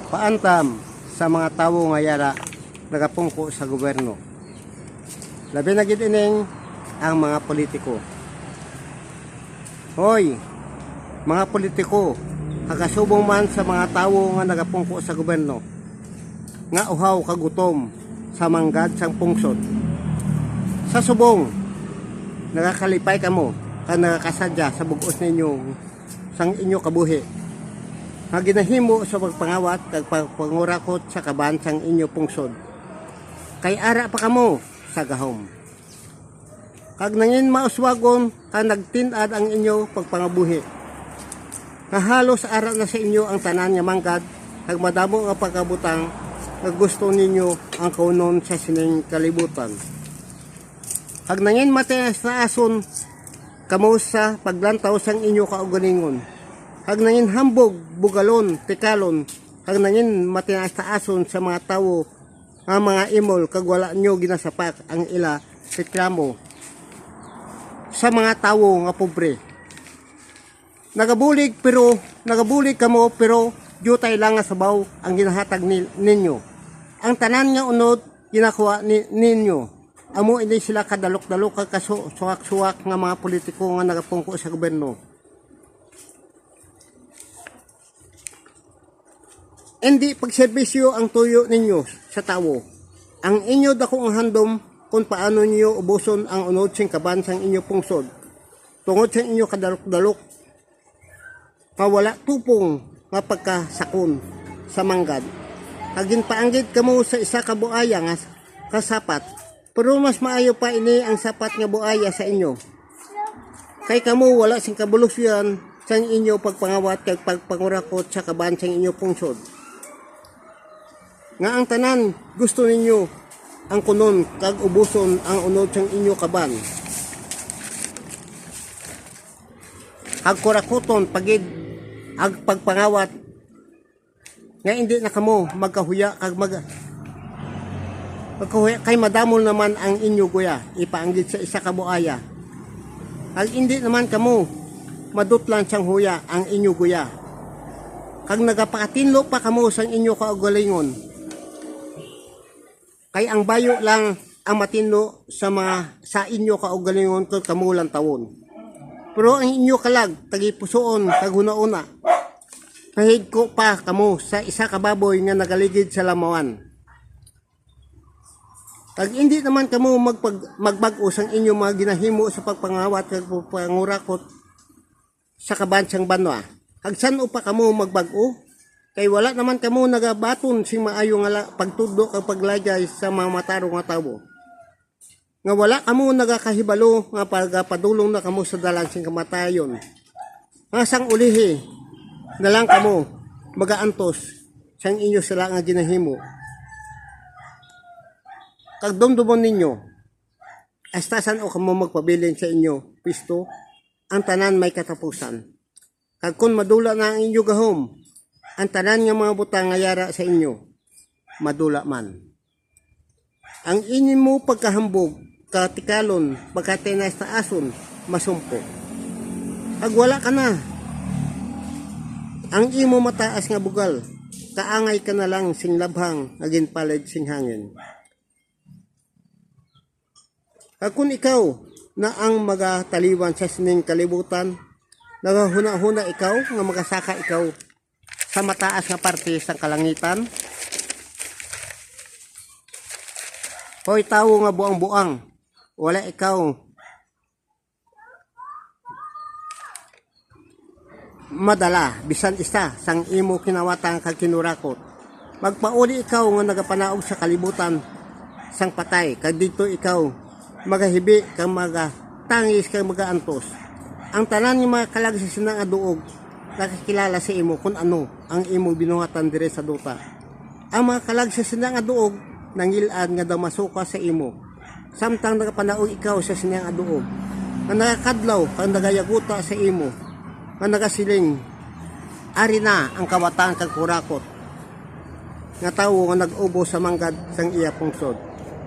paantam sa mga tawo nga yara nagapungko sa gobyerno. Labi na gid ining ang mga politiko. Hoy, mga politiko, kagasubong man sa mga tawo nga nagapungko sa gobyerno, nga uhaw kagutom sa manggad sang pungsod. Sa subong, nagakalipay kamo, ka nagakasadya sa bugos ninyo sang inyo kabuhi. Nga ginahimo sa pagpangawat kag pagpangurakot sa kaban sang inyo pungsod. Kay ara pa kamo sa gahom. Kag nangin mauswagon ka nagtinad ang inyo pagpangabuhi. Nga halos ara na sa inyo ang tanan nga manggad kag madamo nga pagkabutang nga gusto ninyo ang kaunon sa sining kalibutan. Kag nangin matias na ason kamo sa paglantaw sang inyo kaugalingon. Kag nangin hambog, bugalon, tikalon, kag nangin matinaas-taason sa mga tawo nga mga imol kag wala nyo ginasapak ang ila reklamo sa mga tawo nga pobre. Nagabulig kamo pero jutay lang nga sabaw ang ginahatag ninyo. Ang tanan nga unod ginakuha ninyo. Amo ini sila kadalok-dalok kag kasuwak-suwak nga mga politiko nga nagapungko sa gobyerno. Hindi pagserbisyo ang tuyo ninyo sa tawo. Ang inyo dakong handom kung paano niyo ubuson ang unod sing kaban sang inyo pungsod. Tungod sa inyo kadalok-dalok, wala tupong nga pagkasakon sa manggad. Agin paanggid kamo sa isa ka buaya nga kasapat, pero mas maayo pa ini ang sapat nga buaya sa inyo. Kay kamo wala sing kabulusyan sang inyo pagpangawat kag pagpangurakot sa kaban sang inyo pungsod. Nga ang tanan gusto ninyo ang kunon kag ubuson ang unod sang inyo kaban. Kag kurakoton pagid ag pagpangawat nga hindi na kamo magkahuya kag magkahuya kay madamol naman ang inyo guya ipaanggid sa isa ka buaya. Kag hindi naman kamo madutlan sang huya ang inyo guya. Kag nagapakatinlo pa kamo sang inyo kaugalingon. Kay ang bayo lang ang matinlo sa inyo kaugalingon kag kamulang tawon. Pero ang inyo kalag tagipusoon kag huna-una. Kahig ko pa kamo sa isa ka baboy nga nagaligid sa lamawan. Kag hindi naman kamo magbag-o sang inyo mga ginahimo sa pagpangawat kag pagpangurakot sa kabansang banwa. Kag san pa kamo magbag-o? Kay wala naman kamo nagabaton sing maayo nga pagtudlo kag paglagay sa mga matarong nga tawo. Nga wala kamo nagakahibalo nga pagapadulong na kamo sa dalan sing kamatayon. Nga sang ulihi na lang kamo magaantos sang inyo sila nga ginahimo. Kag dumdumon ninyo, astasan o kamo magpabilin sa inyo, pisto, ang tanan may katapusan. Kag kun madula na ang inyo gahom, ang tanan nga mga butang nga yara sa inyo, madula man. Ang inyo mo pagkahambog, katikalon, pagkatinas na ason, masumpo. Kag wala ka na, ang imo mataas nga bugal, kaangay ka na lang sing labhang, agin palad sing hangin. Kag kun ikaw na ang magataliwan sa sining kalibutan, nagahuna-huna ikaw, nga magasaka ikaw, sa mataas nga parte sa kalangitan. Hoy tawo nga buang-buang, wala ikaw madala bisan isa sang imo kinawatan kag kinurakot. Magpauli ikaw nga nagapanaog sa kalibutan sang patay kag dito ikaw magahibi kag magatangis kag magaantos. Ang tanan nga mga kalag sa sinang aduog nakakilala sa imo kung ano ang imo binuhatan dire sa duta. Ang mga kalag sa sinang aduog nangilad nga daw masuka sa imo. Samtang nagapanaog ikaw sa sinang aduog nga nakakadlaw kang nagayaguta sa imo nga nagasiling ari na ang kawatan kag kurakot nga tawo nga nag-ubo sa manggad sang iya pungsod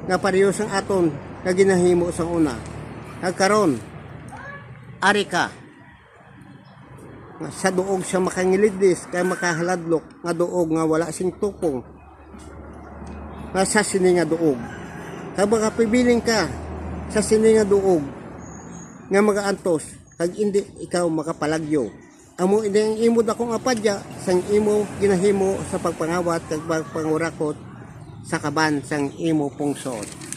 nga pareho sang aton nga ginahimo sang una. Kag karon ari ka nga sa duog siya makangilidis kay makahaladlok nga duog nga wala sing tukong nga sa sini nga duog. Kag makapibiling ka sa sini nga duog nga magaantos kag hindi ikaw makapalagyo. Amo ini ang imo dakong apadya sang imo ginahimo sa pagpangawat kag pagpangurakot sa kaban sang imo pungsod.